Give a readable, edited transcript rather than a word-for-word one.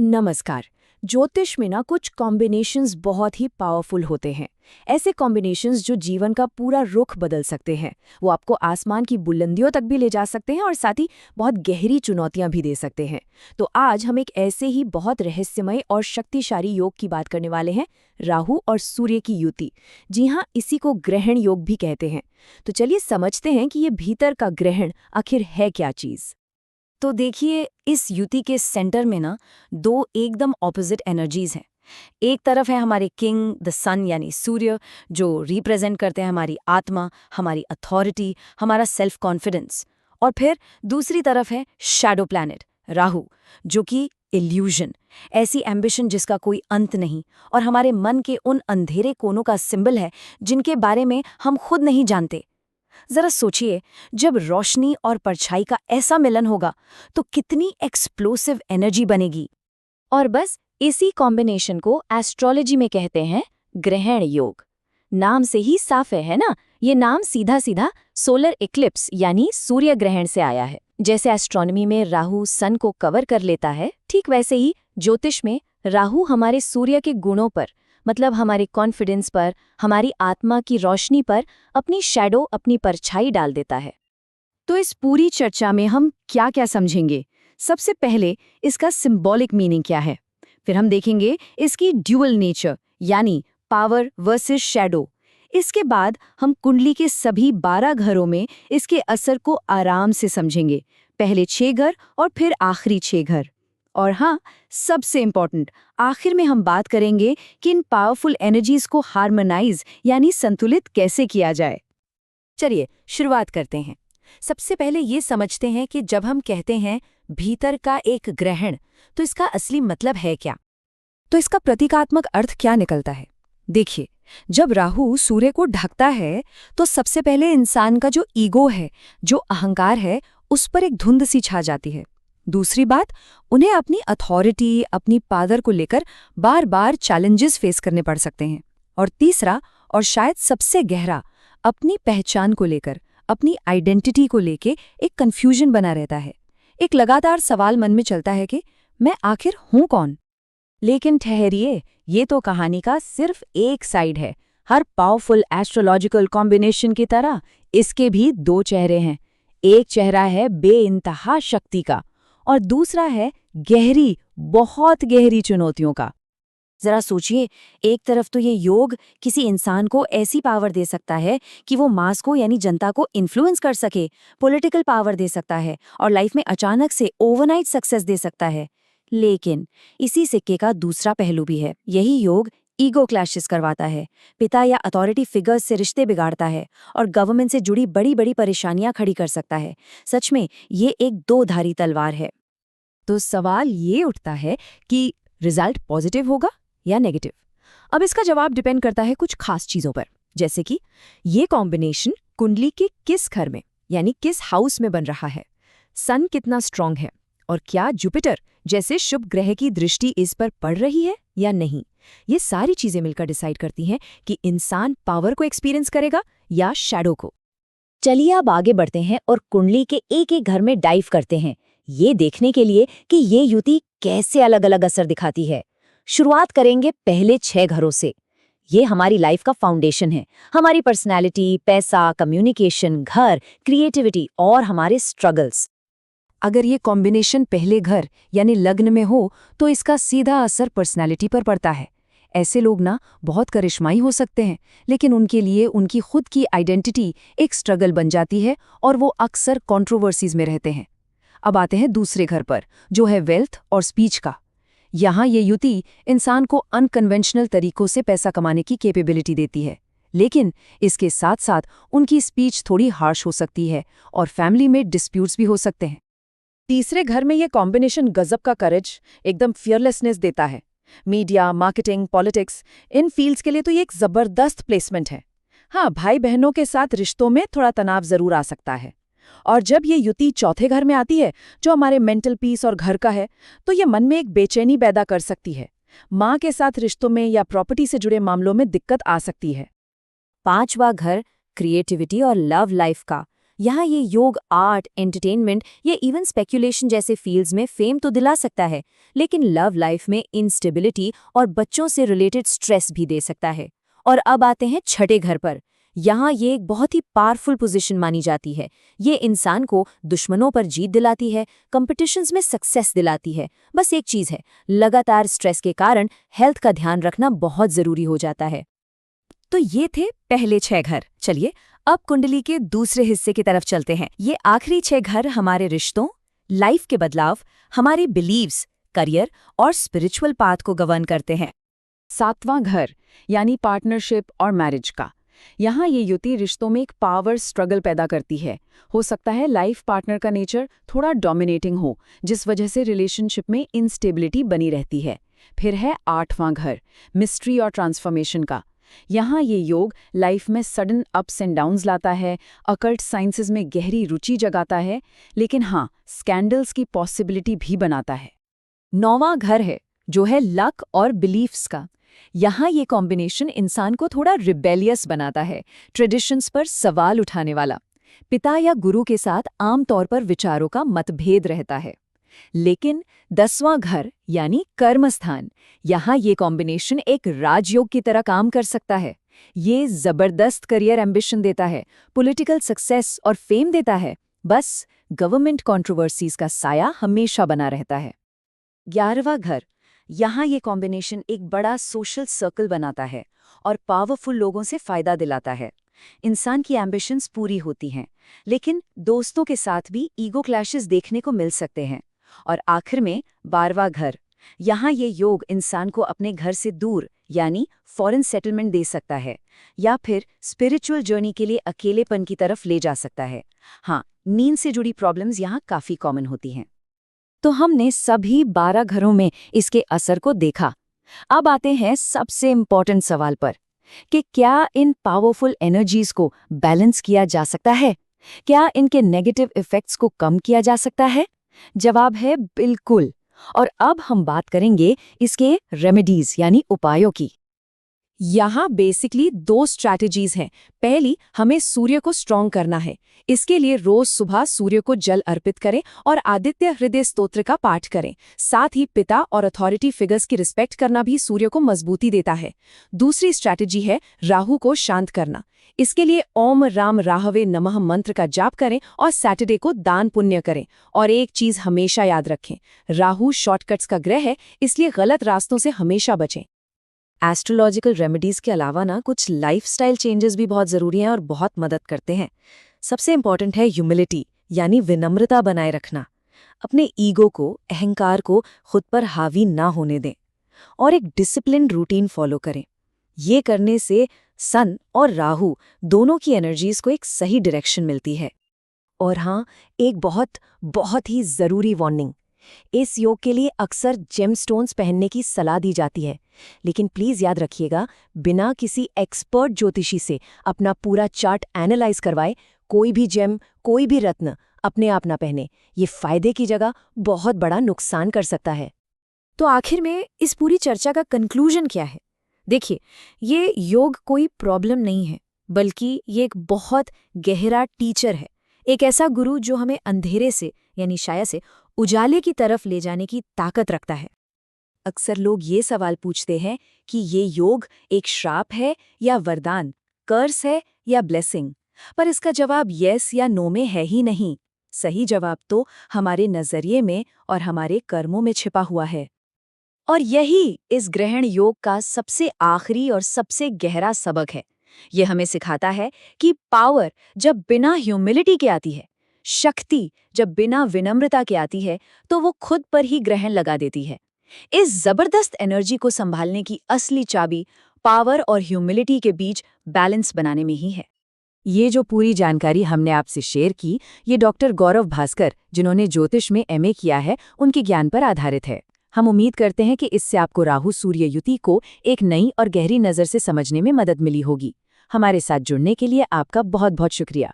नमस्कार। ज्योतिष में ना कुछ कॉम्बिनेशंस बहुत ही पावरफुल होते हैं। ऐसे कॉम्बिनेशंस जो जीवन का पूरा रुख बदल सकते हैं। वो आपको आसमान की बुलंदियों तक भी ले जा सकते हैं और साथ ही बहुत गहरी चुनौतियां भी दे सकते हैं। तो आज हम एक ऐसे ही बहुत रहस्यमय और शक्तिशाली योग की बात करने वाले हैं, राहु और सूर्य की युति। जी हाँ, इसी को ग्रहण योग भी कहते हैं। तो चलिए समझते हैं कि ये भीतर का ग्रहण आखिर है क्या चीज़। तो देखिए, इस युति के सेंटर में ना दो एकदम ऑपोजिट एनर्जीज हैं। एक तरफ है हमारे किंग द सन यानी सूर्य, जो रिप्रेजेंट करते हैं हमारी आत्मा, हमारी अथॉरिटी, हमारा सेल्फ कॉन्फिडेंस। और फिर दूसरी तरफ है शैडो प्लैनेट राहु, जो कि इल्यूजन, ऐसी एम्बिशन जिसका कोई अंत नहीं, और हमारे मन के उन अंधेरे कोनों का सिंबल है जिनके बारे में हम खुद नहीं जानते। जरा सोचिए, जब रोशनी और परछाई का ऐसा मिलन होगा तो कितनी एक्सप्लोसिव एनर्जी बनेगी। और बस इसी कॉम्बिनेशन को एस्ट्रोलॉजी में कहते हैं ग्रहण योग। नाम से ही साफ है ना। ये नाम सीधा सीधा सोलर इक्लिप्स यानी सूर्य ग्रहण से आया है। जैसे एस्ट्रोनॉमी में राहु सन को कवर कर लेता है, ठीक वैसे ही ज्योतिष में राहु हमारे सूर्य के गुणों पर, मतलब हमारे कॉन्फिडेंस पर, हमारी आत्मा की रोशनी पर अपनी शैडो, अपनी परछाई डाल देता है। तो इस पूरी चर्चा में हम क्या क्या समझेंगे? सबसे पहले इसका सिंबॉलिक मीनिंग क्या है, फिर हम देखेंगे इसकी ड्यूअल नेचर यानी पावर वर्सेस शैडो। इसके बाद हम कुंडली के सभी 12 घरों में इसके असर को आराम से समझेंगे, पहले 6 घर और फिर आखिरी 6 घर। और हाँ, सबसे इम्पॉर्टेंट, आखिर में हम बात करेंगे कि इन पावरफुल एनर्जीज को हार्मोनाइज यानी संतुलित कैसे किया जाए। चलिए शुरुआत करते हैं। सबसे पहले ये समझते हैं कि जब हम कहते हैं भीतर का एक ग्रहण, तो इसका असली मतलब है क्या? तो इसका प्रतीकात्मक अर्थ क्या निकलता है? देखिए, जब राहु सूर्य को ढकता है तो सबसे पहले इंसान का जो ईगो है, जो अहंकार है, उस पर एक धुंध सी छा जाती है। दूसरी बात, उन्हें अपनी अथॉरिटी, अपनी पावर को लेकर बार बार चैलेंजेस फेस करने पड़ सकते हैं। और तीसरा, और शायद सबसे गहरा, अपनी पहचान को लेकर, अपनी आइडेंटिटी को लेकर एक कंफ्यूजन बना रहता है। एक लगातार सवाल मन में चलता है कि मैं आखिर हूं कौन? लेकिन ठहरिए, ये तो कहानी का सिर्फ एक साइड है। हर पावरफुल एस्ट्रोलॉजिकल कॉम्बिनेशन की तरह इसके भी दो चेहरे हैं। एक चेहरा है बेइंतहा शक्ति का और दूसरा है गहरी, बहुत गहरी चुनौतियों का। जरा सोचिए, एक तरफ तो ये योग किसी इंसान को ऐसी पावर दे सकता है कि वो मास को यानी जनता को इन्फ्लुएंस कर सके, पॉलिटिकल पावर दे सकता है और लाइफ में अचानक से ओवरनाइट सक्सेस दे सकता है। लेकिन इसी सिक्के का दूसरा पहलू भी है। यही योग ईगो क्लैशेस करवाता है, पिता या अथॉरिटी फिगर्स से रिश्ते बिगाड़ता है और गवर्नमेंट से जुड़ी बड़ी बड़ी परेशानियां खड़ी कर सकता है। सच में ये एक दो-धारी तलवार है। तो सवाल ये उठता है कि रिजल्ट पॉजिटिव होगा या नेगेटिव? अब इसका जवाब डिपेंड करता है कुछ खास चीजों पर, जैसे कि ये कॉम्बिनेशन कुंडली के किस घर में यानी किस हाउस में बन रहा है, सन कितना स्ट्रांग है, और क्या जुपिटर जैसे शुभ ग्रह की दृष्टि इस पर पड़ रही है या नहीं। ये सारी चीजें मिलकर डिसाइड करती हैं कि इंसान पावर को एक्सपीरियंस करेगा या शैडो को। चलिए अब आगे बढ़ते हैं और कुंडली के एक एक घर में डाइव करते हैं, ये देखने के लिए कि ये युति कैसे अलग अलग असर दिखाती है। शुरुआत करेंगे पहले 6 घरों से। ये हमारी लाइफ का फाउंडेशन है, हमारी पर्सनैलिटी, पैसा, कम्युनिकेशन, घर, क्रिएटिविटी और हमारे स्ट्रगल्स। अगर ये कॉम्बिनेशन पहले घर यानी लग्न में हो तो इसका सीधा असर पर्सनैलिटी पर पड़ता है। ऐसे लोग ना बहुत करिश्माई हो सकते हैं, लेकिन उनके लिए उनकी खुद की आइडेंटिटी एक स्ट्रगल बन जाती है और वो अक्सर कंट्रोवर्सीज में रहते हैं। अब आते हैं दूसरे घर पर, जो है वेल्थ और स्पीच का। यहाँ ये युति इंसान को अनकन्वेंशनल तरीकों से पैसा कमाने की कैपेबिलिटी देती है, लेकिन इसके साथ साथ उनकी स्पीच थोड़ी हार्श हो सकती है और फैमिली में डिस्प्यूट्स भी हो सकते हैं। तीसरे घर में ये कॉम्बिनेशन गजब का करेज, एकदम फियरलेसनेस देता है। मीडिया, मार्केटिंग, पॉलिटिक्स, इन फील्ड्स के लिए तो ये एक जबरदस्त प्लेसमेंट है। हाँ, भाई बहनों के साथ रिश्तों में थोड़ा तनाव जरूर आ सकता है। और जब ये युति चौथे घर में आती है, जो हमारे मेंटल पीस और घर का है, तो ये मन में एक बेचैनी पैदा कर सकती है। माँ के साथ रिश्तों में या प्रॉपर्टी से जुड़े मामलों में दिक्कत आ सकती है। 5वां घर क्रिएटिविटी और लव लाइफ का, यहाँ ये योग आर्ट, एंटरटेनमेंट या इवन स्पेकुलेशन जैसे फील्ड्स में फेम तो दिला सकता है, लेकिन लव लाइफ में इंस्टेबिलिटी और बच्चों से रिलेटेड स्ट्रेस भी दे सकता है। और अब आते हैं छठे घर पर। यहाँ ये एक बहुत ही पावरफुल पोजीशन मानी जाती है। ये इंसान को दुश्मनों पर जीत दिलाती है, कंपटीशंस में सक्सेस दिलाती है। बस एक चीज़ है, लगातार स्ट्रेस के कारण हेल्थ का ध्यान रखना बहुत ज़रूरी हो जाता है। तो ये थे पहले 6 घर। चलिए अब कुंडली के दूसरे हिस्से की तरफ चलते हैं। ये आखिरी 6 घर हमारे रिश्तों, लाइफ के बदलाव, हमारे बिलीव्स, करियर और स्पिरिचुअल पाथ को गवर्न करते हैं। 7वां घर यानी पार्टनरशिप और मैरिज का। यहाँ ये युति रिश्तों में एक पावर स्ट्रगल पैदा करती है। हो सकता है लाइफ पार्टनर का नेचर थोड़ा डोमिनेटिंग हो, जिस वजह से रिलेशनशिप में इंस्टेबिलिटी बनी रहती है। फिर है 8वां घर, मिस्ट्री और ट्रांसफॉर्मेशन का। यहाँ ये योग लाइफ में सडन अप्स एंड डाउन्स लाता है, अकल्ट साइंसेस में गहरी रुचि जगाता है, लेकिन हाँ, स्कैंडल्स की पॉसिबिलिटी भी बनाता है। 9वां घर है जो है लक और बिलीफ्स का। यहाँ ये कॉम्बिनेशन इंसान को थोड़ा रिबेलियस बनाता है, ट्रेडिशंस पर सवाल उठाने वाला। पिता या गुरु के साथ आमतौर पर विचारों का मतभेद रहता है। लेकिन 10वां घर यानी कर्मस्थान, यहाँ ये कॉम्बिनेशन एक राजयोग की तरह काम कर सकता है। ये जबरदस्त करियर एम्बिशन देता है, पॉलिटिकल सक्सेस और फेम देता है। बस गवर्नमेंट कंट्रोवर्सीज का साया हमेशा बना रहता है। 11वां घर, यहाँ ये कॉम्बिनेशन एक बड़ा सोशल सर्कल बनाता है और पावरफुल लोगों से फायदा दिलाता है। इंसान की एम्बिशंस पूरी होती हैं, लेकिन दोस्तों के साथ भी ईगो क्लैशेस देखने को मिल सकते हैं। और आखिर में 12वां घर, यहाँ ये योग इंसान को अपने घर से दूर यानी फॉरेन सेटलमेंट दे सकता है, या फिर स्पिरिचुअल जर्नी के लिए अकेलेपन की तरफ ले जा सकता है। हाँ, नींद से जुड़ी प्रॉब्लम्स यहाँ काफ़ी कॉमन होती हैं। तो हमने सभी 12 घरों में इसके असर को देखा। अब आते हैं सबसे इम्पॉर्टेंट सवाल पर कि क्या इन पावरफुल एनर्जीज को बैलेंस किया जा सकता है? क्या इनके नेगेटिव इफ़ेक्ट्स को कम किया जा सकता है? जवाब है बिल्कुल। और अब हम बात करेंगे इसके रेमेडीज यानी उपायों की। यहाँ बेसिकली 2 स्ट्रैटेजीज हैं। पहली, हमें सूर्य को स्ट्रॉन्ग करना है। इसके लिए रोज सुबह सूर्य को जल अर्पित करें और आदित्य हृदय स्तोत्र का पाठ करें। साथ ही पिता और अथॉरिटी फिगर्स की रिस्पेक्ट करना भी सूर्य को मजबूती देता है। दूसरी स्ट्रैटेजी है राहु को शांत करना। इसके लिए ओम राम राहवे नमः मंत्र का जाप करें और सैटरडे को दान पुण्य करें। और एक चीज हमेशा याद रखें, राहु शॉर्टकट्स का ग्रह है, इसलिए गलत रास्तों से हमेशा बचें। एस्ट्रोलॉजिकल रेमेडीज के अलावा कुछ लाइफस्टाइल चेंजेस भी बहुत ज़रूरी हैं और बहुत मदद करते हैं। सबसे इम्पॉर्टेंट है ह्यूमिलिटी यानी विनम्रता बनाए रखना। अपने ईगो को, अहंकार को खुद पर हावी ना होने दें और एक डिसिप्लिन रूटीन फॉलो करें। ये करने से सन और राहु दोनों की एनर्जीज को एक सही डायरेक्शन मिलती है। और हाँ, एक बहुत ही ज़रूरी वार्निंग, इस योग के लिए अक्सर जेमस्टोन्स पहनने की सलाह दी जाती है, लेकिन प्लीज़ याद रखिएगा, बिना किसी एक्सपर्ट ज्योतिषी से अपना पूरा चार्ट एनालाइज करवाए कोई भी जेम, कोई भी रत्न अपने आप ना पहने। ये फायदे की जगह बहुत बड़ा नुकसान कर सकता है। तो आखिर में इस पूरी चर्चा का कंक्लूजन क्या है? देखिए, ये योग कोई प्रॉब्लम नहीं है, बल्कि ये एक बहुत गहरा टीचर है। एक ऐसा गुरु जो हमें अंधेरे से यानी छाया से उजाले की तरफ ले जाने की ताकत रखता है। अक्सर लोग ये सवाल पूछते हैं कि ये योग एक श्राप है या वरदान, कर्स है या ब्लेसिंग, पर इसका जवाब यस या नो में है ही नहीं। सही जवाब तो हमारे नजरिए में और हमारे कर्मों में छिपा हुआ है। और यही इस ग्रहण योग का सबसे आखिरी और सबसे गहरा सबक है। ये हमें सिखाता है कि पावर जब बिना ह्यूमिलिटी के आती है, शक्ति जब बिना विनम्रता के आती है, तो वो खुद पर ही ग्रहण लगा देती है। इस जबरदस्त एनर्जी को संभालने की असली चाबी पावर और ह्यूमिलिटी के बीच बैलेंस बनाने में ही है। ये जो पूरी जानकारी हमने आपसे शेयर की, ये डॉक्टर गौरव भास्कर, जिन्होंने ज्योतिष में एमए किया है, उनके ज्ञान पर आधारित है। हम उम्मीद करते हैं कि इससे आपको राहु सूर्य युति को एक नई और गहरी नज़र से समझने में मदद मिली होगी। हमारे साथ जुड़ने के लिए आपका बहुत बहुत शुक्रिया।